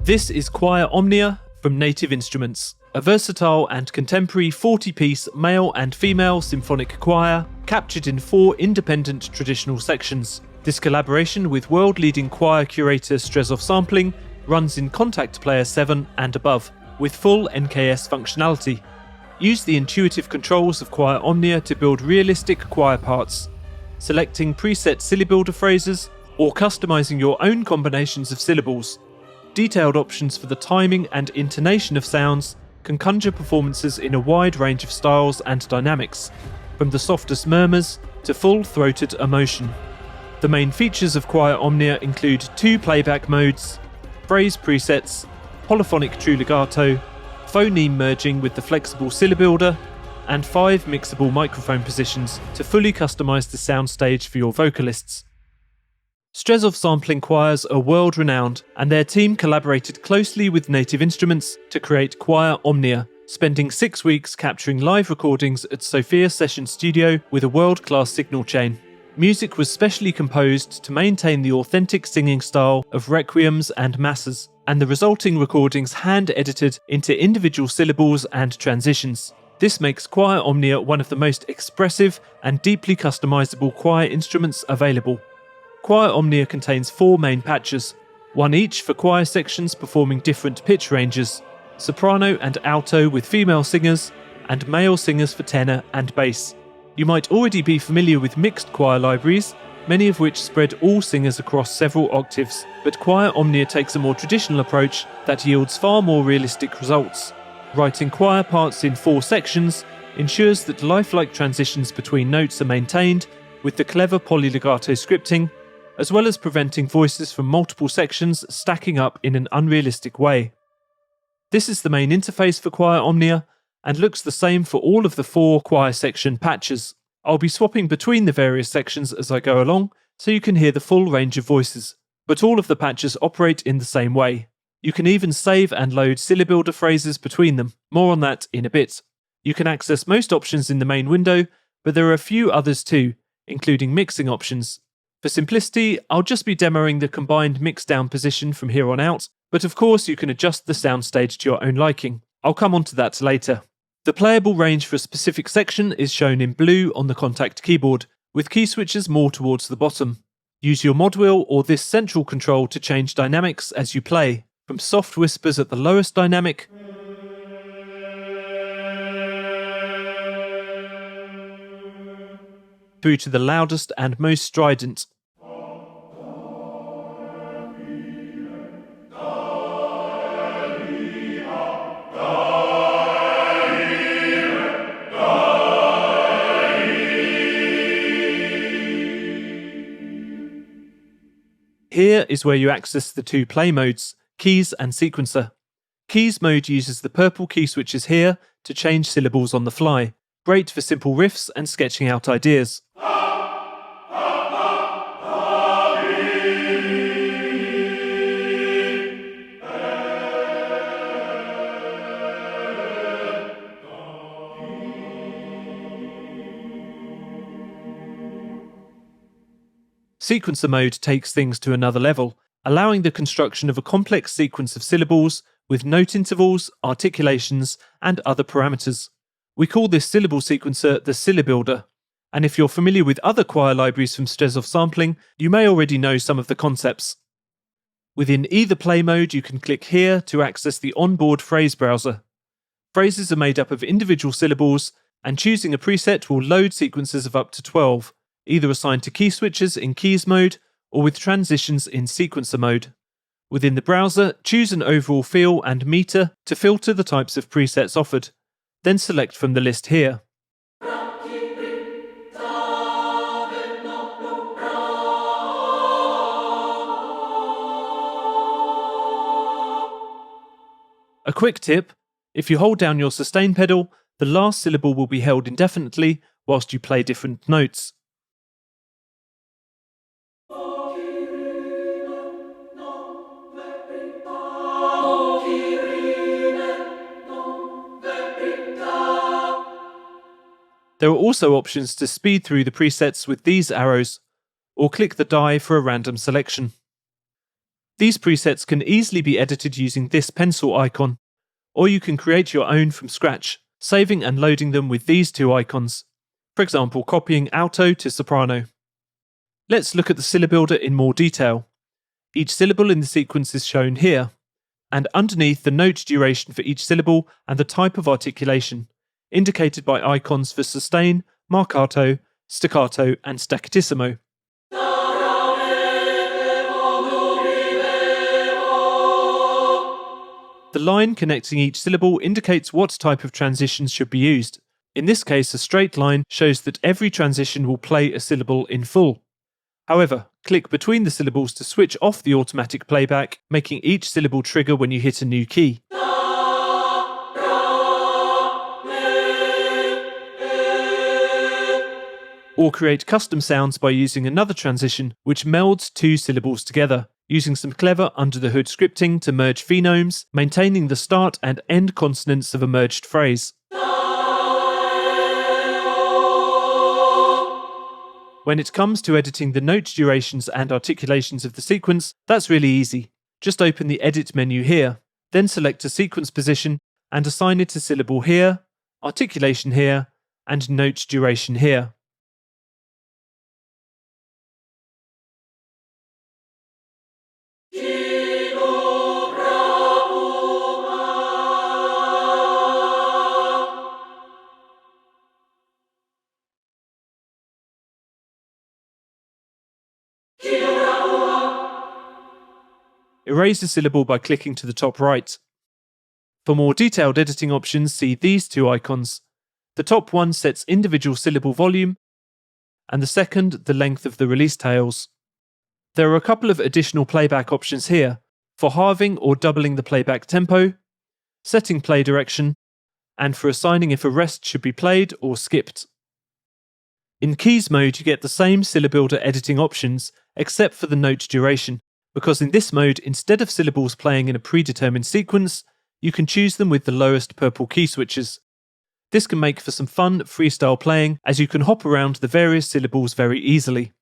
This is Choir Omnia from Native Instruments, a versatile and contemporary 40-piece male and female symphonic choir captured in 4 independent traditional sections. This collaboration with world-leading choir curator Strezov Sampling runs in Contact Player 7 and above, with full NKS functionality. Use the intuitive controls of Choir Omnia to build realistic choir parts, selecting preset Syllabuilder phrases or customizing your own combinations of syllables. Detailed options for the timing and intonation of sounds can conjure performances in a wide range of styles and dynamics, from the softest murmurs to full-throated emotion. The main features of Choir Omnia include 2 playback modes, phrase presets, polyphonic true legato, phoneme merging with the flexible Syllabuilder, and 5 mixable microphone positions to fully customize the soundstage for your vocalists. Strezov Sampling choirs are world-renowned, and their team collaborated closely with Native Instruments to create Choir Omnia, spending 6 weeks capturing live recordings at Sofia Session Studio with a world-class signal chain. Music was specially composed to maintain the authentic singing style of requiems and masses, and the resulting recordings hand-edited into individual syllables and transitions. This makes Choir Omnia one of the most expressive and deeply customizable choir instruments available. Choir Omnia contains 4 main patches, one each for choir sections performing different pitch ranges, soprano and alto with female singers, and male singers for tenor and bass. You might already be familiar with mixed choir libraries, many of which spread all singers across several octaves, but Choir Omnia takes a more traditional approach that yields far more realistic results. Writing choir parts in 4 sections ensures that lifelike transitions between notes are maintained with the clever polylegato scripting, as well as preventing voices from multiple sections stacking up in an unrealistic way. This is the main interface for Choir Omnia, and looks the same for all of the 4 choir section patches. I'll be swapping between the various sections as I go along, so you can hear the full range of voices, but all of the patches operate in the same way. You can even save and load Syllabuilder phrases between them, more on that in a bit. You can access most options in the main window, but there are a few others too, including mixing options. For simplicity, I'll just be demoing the combined mix-down position from here on out, but of course you can adjust the soundstage to your own liking. I'll come on to that later. The playable range for a specific section is shown in blue on the Contact keyboard, with key switches more towards the bottom. Use your mod wheel or this central control to change dynamics as you play, from soft whispers at the lowest dynamic through to the loudest and most strident. Here is where you access the 2 play modes, keys and sequencer. Keys mode uses the purple key switches here to change syllables on the fly, great for simple riffs and sketching out ideas. Sequencer mode takes things to another level, allowing the construction of a complex sequence of syllables with note intervals, articulations, and other parameters. We call this syllable sequencer the Syllabuilder, and if you're familiar with other choir libraries from Strezov Sampling, you may already know some of the concepts. Within either play mode, you can click here to access the onboard phrase browser. Phrases are made up of individual syllables, and choosing a preset will load sequences of up to 12, either assigned to key switches in keys mode or with transitions in sequencer mode. Within the browser, choose an overall feel and meter to filter the types of presets offered, then select from the list here. A quick tip: if you hold down your sustain pedal, the last syllable will be held indefinitely whilst you play different notes. There are also options to speed through the presets with these arrows, or click the die for a random selection. These presets can easily be edited using this pencil icon, or you can create your own from scratch, saving and loading them with these two icons. For example, copying alto to soprano. Let's look at the Syllabuilder in more detail. Each syllable in the sequence is shown here, and underneath the note duration for each syllable and the type of articulation, indicated by icons for sustain, marcato, staccato, and staccatissimo. The line connecting each syllable indicates what type of transitions should be used. In this case, a straight line shows that every transition will play a syllable in full. However, click between the syllables to switch off the automatic playback, making each syllable trigger when you hit a new key. Or create custom sounds by using another transition which melds two syllables together, using some clever under-the-hood scripting to merge phonemes, maintaining the start and end consonants of a merged phrase. When it comes to editing the note durations and articulations of the sequence, that's really easy. Just open the Edit menu here, then select a sequence position and assign it a syllable here, articulation here, and note duration here. Erase a syllable by clicking to the top right. For more detailed editing options, see these two icons. The top one sets individual syllable volume, and the second the length of the release tails. There are a couple of additional playback options here, for halving or doubling the playback tempo, setting play direction, and for assigning if a rest should be played or skipped. In keys mode, you get the same Syllabuilder editing options, except for the note duration, because in this mode, instead of syllables playing in a predetermined sequence, you can choose them with the lowest purple key switches. This can make for some fun freestyle playing, as you can hop around the various syllables very easily.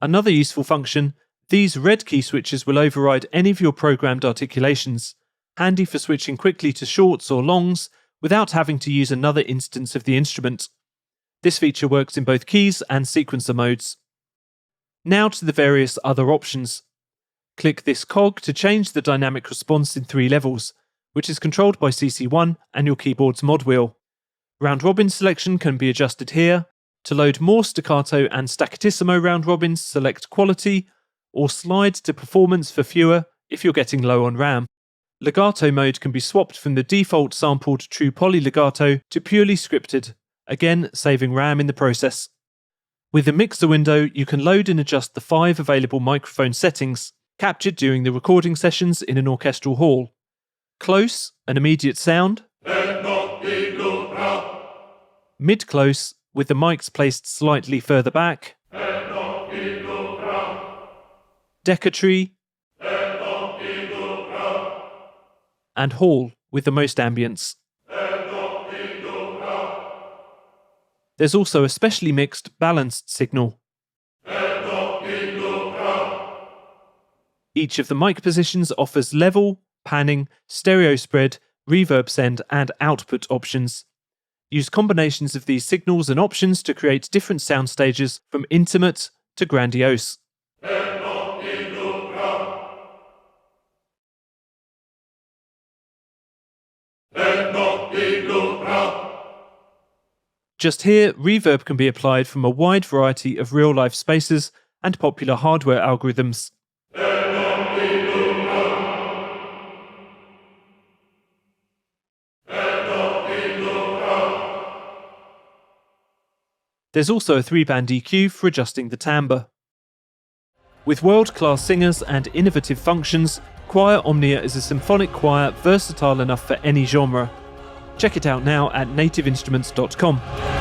Another useful function, these red key switches will override any of your programmed articulations, handy for switching quickly to shorts or longs without having to use another instance of the instrument. This feature works in both keys and sequencer modes. Now to the various other options. Click this cog to change the dynamic response in 3 levels, which is controlled by CC1 and your keyboard's mod wheel. Round robin selection can be adjusted here. To load more staccato and staccatissimo round robins, select quality, or slide to performance for fewer if you're getting low on RAM. Legato mode can be swapped from the default sampled true poly legato to purely scripted, again saving RAM in the process. With the mixer window, you can load and adjust the 5 available microphone settings, captured during the recording sessions in an orchestral hall. Close, an immediate sound. Mid-close, with the mics placed slightly further back. Decatry. And hall, with the most ambience. There's also a specially mixed, balanced signal. Each of the mic positions offers level, panning, stereo spread, reverb send, and output options. Use combinations of these signals and options to create different sound stages from intimate to grandiose. Just here, reverb can be applied from a wide variety of real-life spaces and popular hardware algorithms. There's also a 3-band EQ for adjusting the timbre. With world-class singers and innovative functions, Choir Omnia is a symphonic choir versatile enough for any genre. Check it out now at nativeinstruments.com.